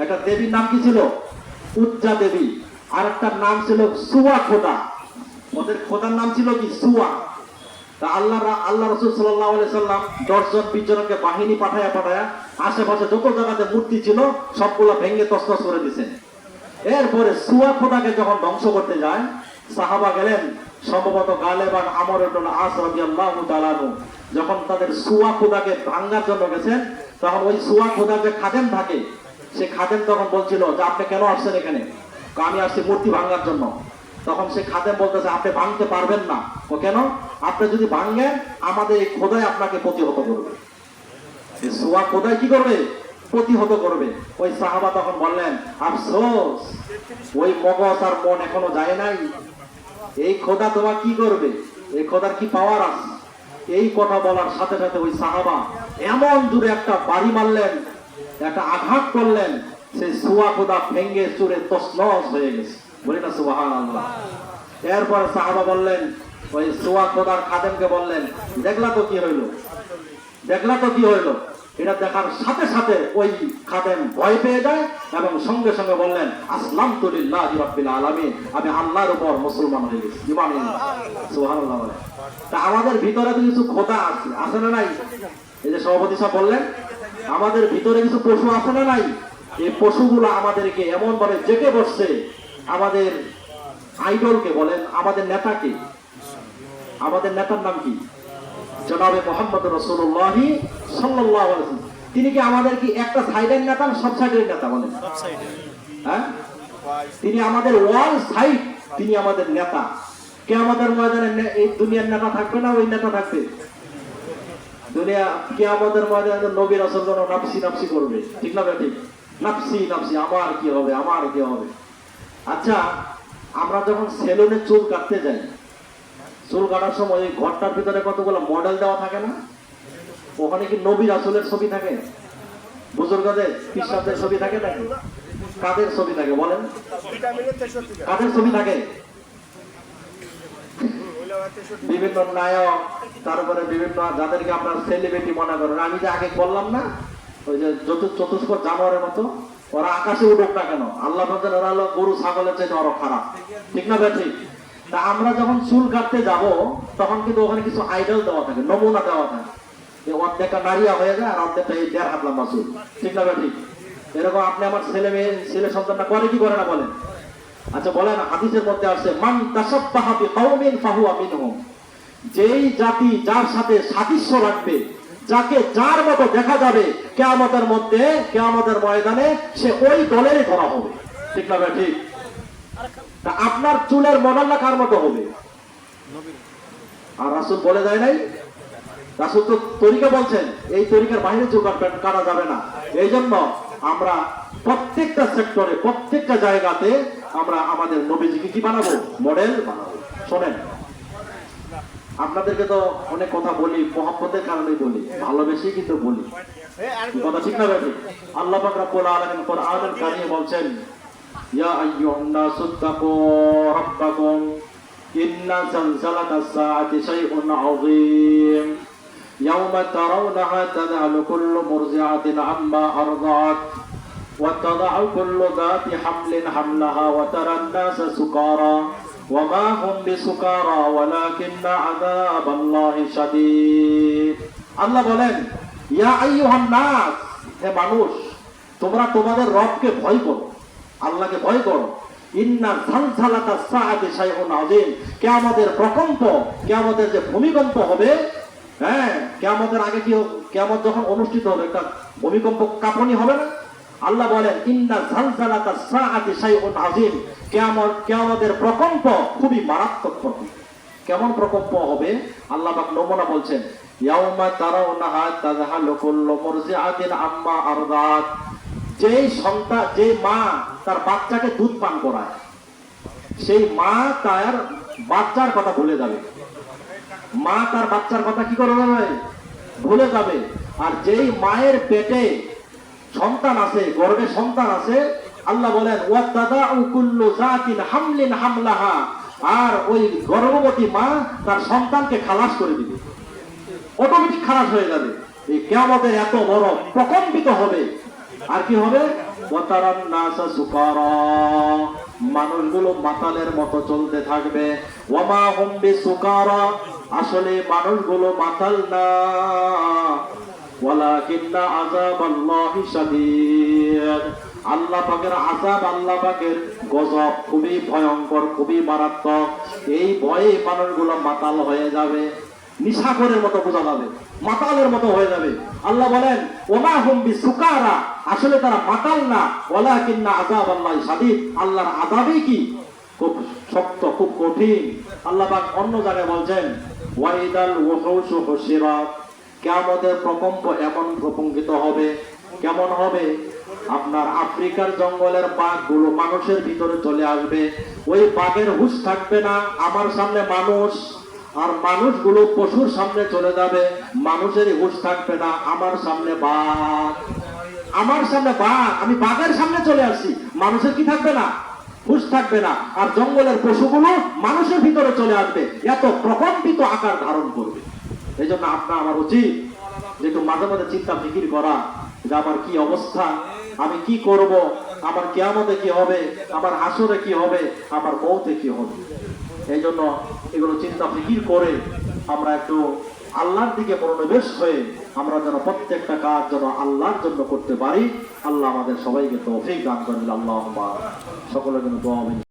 একটা দেবীর নাম কি ছিল? উজ্জা দেবী। আর একটা নাম ছিল সুয়া খোদা। ওদের খোদার নাম ছিল কি? সুয়া। তা আল্লাহ রাসূল সাল্লাল্লাহু আলাইহি সাল্লাম 10 জন 20 জনকে বাহিনী পাঠায়া আশেপাশে যত জায়গাতে মূর্তি ছিল সবগুলো ভেঙে তছনছ করে দিয়েছেন। এরপরে সুয়া খোদাকে যখন ধ্বংস করতে যায়, সাহাবা গেলেন, সম্ভবত গালেবান আমর ইবনে আস রাদিয়াল্লাহু তাআলা আনহু যখন তাদের সুয়া খোদাকে ভাঙার জন্য গেছেন, তখন ওই সুয়া খোদার যে খাদেম থাকে, সে খাদেম তখন বলছিল যে আপনি কেন আসছেন এখানে? আমি আসছি মূর্তি ভাঙার জন্য। তখন সে খাদেম বলতেছে আপনি ভাঙতে পারবেন না। ও কেন? আপনি যদি ভাঙেন আমাদের এই খোদাই আপনাকে প্রতিহত করবে। সুয়া খোদাই কি করবে? প্রতিহত করবে। ওই সাহাবা তখন বললেন আফসোস, ওই মগজ আর মন এখনো যায় নাই। এই খোদা তোমার কি করবে? এই খোদার কি পাওয়ার আছে? এই কথা বলার সাথে সাথে ওই সাহাবা এমন দূরে একটা বাড়ি মারলেন, একটা আঘাত করলেন, সেই সুয়া খোদা ভেঙ্গে চুরে তছনছ হয়ে গেছে। বলি না সুবহানাল্লাহ। এরপর সাহাবা বললেন, ওই সুয়া খোদার খাদেমকে বললেন, দেখলা তো কি হইলো? দেখলা তো কি হইলো? এটা দেখার সাথে সাথে ওই খাদেম ভয় পেয়ে যায় এবং সঙ্গে সঙ্গে বললেন আসলামতু লিল্লাহি রাব্বিল আলামিন, আমি আল্লাহর উপর মুসলমান হয়ে গেছি, ঈমান এনেছি। সুবহানাল্লাহ। তা আমাদের ভিতরে তো কিছু খোদা আছে, আছে না নাই? এই যে সভাপতি সাহেব বললেন, আমাদের ভিতরে কিছু পশু আছে না নাই? এই পশুগুলো আমাদেরকে এমন ভাবে জেগে বসছে। আমাদের আইডলকে বলেন, আমাদের নেতাকে, আমাদের নেতার নাম কি? জনাবে মুহাম্মদ রাসূলুল্লাহ সাল্লাল্লাহু আলাইহি ওয়াসাল্লাম। তিনি কি আমাদের কি একটা সাইডের নেতা না সব সাইডের নেতা? বলেন সব সাইডের। হ্যাঁ, তিনি আমাদের ওয়াল সাইড, তিনি আমাদের নেতা। কিয়ামতের ময়দানে এই দুনিয়ার নেতা থাকবে না ওই নেতা থাকবে? দুনিয়া কিয়ামতের ময়দানে নবী রাসূলগণ নাফসি নাফসি করবে, ঠিক না? ঠিক, নাফসি নাফসি, আমার কি হবে, আমার কি হবে। আচ্ছা, আমরা যখন সেলুনে চুল কাটতে যাই, চুল কাটার সময় ওই ঘরটার ভিতরে কতগুলো মডেল দেওয়া থাকে না? ওখানে কি নবী রাসূলের ছবি থাকে? বুজুর্গদের, পিসাবদের ছবি থাকে নাকি? কাদের ছবি থাকে বলেন? কাদের ছবি থাকে? বিভিন্ন নায়ক, তারপরে বিভিন্ন যাদেরকে আপনার সেলিব্রিটি মনে করেন। আমি যে আগে বললাম না, ওই যে চতুষ্পদ জানোয়ারের মতো, ওরা আকাশে উঠুক না কেন, আল্লাহ বলেন ওরা হলো গরু ছাগলের চাইতে আরো খারাপ, ঠিক না? ঠিক। তা আমরা যখন চুল কাটতে যাব তখন কিন্তু ওখানে কিছু আইডল দেওয়া থাকে, নমুনা দেওয়া থাকে। অর্ধেকটা নারিয়া হয়ে যায় আর অর্ধেকটা এই 1.5 হাত লম্বা চুল, ঠিক না? ঠিক। এরকম আপনি আমার ছেলে সন্তানটা করে কি করে না বলেন? আচ্ছা বলেন, হাদিসের মধ্যে আসছে মান তাশাব্বাহা বিকাউমিন ফাহুয়া মিনহুম, যেই জাতি যার সাথে সাদৃশ্য রাখবে, যাকে যার মতো দেখা যাবে, কিয়ামতের মধ্যে, কিয়ামতের ময়দানে সে ওই দলেরই ধরা হবে, ঠিক না? ঠিক। তা আপনার চুলের মডেলটা কার মতো হবে? আর রাসূল বলে যায় নাই? রাসূল তো তরিকা বলছেন, এই তরিকার বাইরে চুল কাটা যাবে না। এই জন্য আমরা প্রত্যেকটা সেক্টরে, প্রত্যেকটা জায়গাতে আমরা আমাদের নবীজিকে কি বানাবো? মডেল বানাবো। শোনেন, আপনাদেরকে তো অনেক কথা বলি, মহব্বতের কারণে বলি, ভালোবেসে কিন্তু বলি, কথা ঠিক না? ঠিক। আল্লাহ পাক রব্বুল আলামিন কোরআনুল কারীমে বলছেন, ইয়া আইয়ুহান নাসু তাকু রাব্বাকুম ইন্না জালজালাতাস সাআতি শাইউন আযীম ইয়াওমা তারাউনাহা তাযহালু কুল্লু মুরজিআতিন আম্মা আরদাত ওয়া তাদাউ কুল্লু যাতি হামলিন হামলাহা ওয়া তারান নাসা সুকারা ওয়া মা হুম বিসুকারা ওয়ালাকিন্না আযাবাল্লাহি শাদীদ। আল্লাহ বলেন, ইয়া আইয়ুহান নাস, হে মানুষ, তোমরা তোমাদের রবকে ভয় করো, আল্লাহকে ভয় করো। ইন্না জালজালাতাস সাআতি শাইউন আযীম, কিয়ামতের প্রকম্প, কিয়ামতের যে ভূমিকম্প হবে, হ্যাঁ, কিয়ামতের আগে কি, কিয়ামত যখন অনুষ্ঠিত হবে একটা ভূমিকম্প কাঁপুনি হবে না? আল্লাহ বলেন ইন্না জালজালাতাস সাআতি শাইউন আযীম, কিয়ামতের প্রকম্প খুবই মারাত্মক প্রকম্প। কেমন প্রকম্প হবে? আল্লাহ পাক নমুনা বলছেন, ইয়াউমা তারাউনাহা তাযহালু কুল্লু মুরজিআতিন আম্মা আরদাত, যেই সন্তান, যে মা তার বাচ্চাকে দুধ পান করায়, সেই মা তার বাচ্চার কথা ভুলে যাবে। মা তার বাচ্চার কথা কি করে যাবে? ভুলে যাবে। আর যেই মায়ের পেটে সন্তান আছে, গর্ভে সন্তান আছে, আল্লাহ বলেন ওয়া তাদাউ কুল্লু যাতিন হামলিন হামলাহা, আর ওই গর্ভবতী মা তার সন্তানকে খালাস করে দিবে, অটোমেটিক খালাস হয়ে যাবে। এই কিয়ামতের এত বড় প্রকম্পিত হবে। আর কি হবে? ওয়া তারান নাসা সুকারা, মানুষগুলো মাতালের মতো চলতে থাকবে। ওয়া মা হুম বিসুকারা, আসলে মানুষগুলো মাতাল না। ওয়ালাকিন্না আযাবাল্লাহি শাদীদ, আল্লাহ পাকের আযাব, আল্লাহ পাকের গজব খুবই ভয়ঙ্কর, খুবই মারাত্মক। এই ভয়ে মানুষগুলো মাতাল হয়ে যাবে, নিশাখোরের মতো বোঝা যাবে, মাতালের মতো হয়ে যাবে। আল্লাহ বলেন ওমা হুম বিসুকারা, আসলে তারা মাতাল না। ওয়ালাকিন্না আযাবাল্লাহি শাদীদ, আল্লাহর আযাবই কি খুব শক্ত, খুব কঠিন। আল্লাহ পাক অন্য জায়গায় বলছেন ওয়াইদাল ওয়াহুশু হুশিরাত, কিয়ামতের প্রকম্প এমন প্রকম্পিত হবে। কেমন হবে? আপনার আফ্রিকার জঙ্গলের বাঘগুলো মানুষের ভিতরে চলে আসবে, ওই বাঘের হুঁশ থাকবে না। আমার সামনে মানুষ, আর মানুষগুলো পশুর সামনে চলে যাবে, মানুষেরই হুঁশ থাকবে না। আমার সামনে বাঘ, আমার সামনে বাঘ, আমি বাঘের সামনে চলে আসছি, মানুষের কি থাকবে না? হুঁশ থাকবে না। আর জঙ্গলের পশুগুলো মানুষের ভিতরে চলে আসবে, এত প্রকম্পিত আকার ধারণ করবে। এই জন্য আপনার আমার উচিত যে একটু মাঝে মাঝে চিন্তা ফিকির করা, যে আমার কি অবস্থা, আমি কি করব, আমার কিয়ামতে কি হবে, আমার হাসরে কি হবে, আমার মৌতে কি হবে। এই জন্য এগুলো চিন্তা ফিকির করে আমরা একটু আল্লাহর দিকে মনোনিবেশ হয়ে আমরা যেন প্রত্যেকটা কাজ যেন আল্লাহর জন্য করতে পারি। আল্লাহ আমাদের সবাইকে তৌফিক দান করেন। আল্লাহুম্মা, সকলের জন্য দোয়া।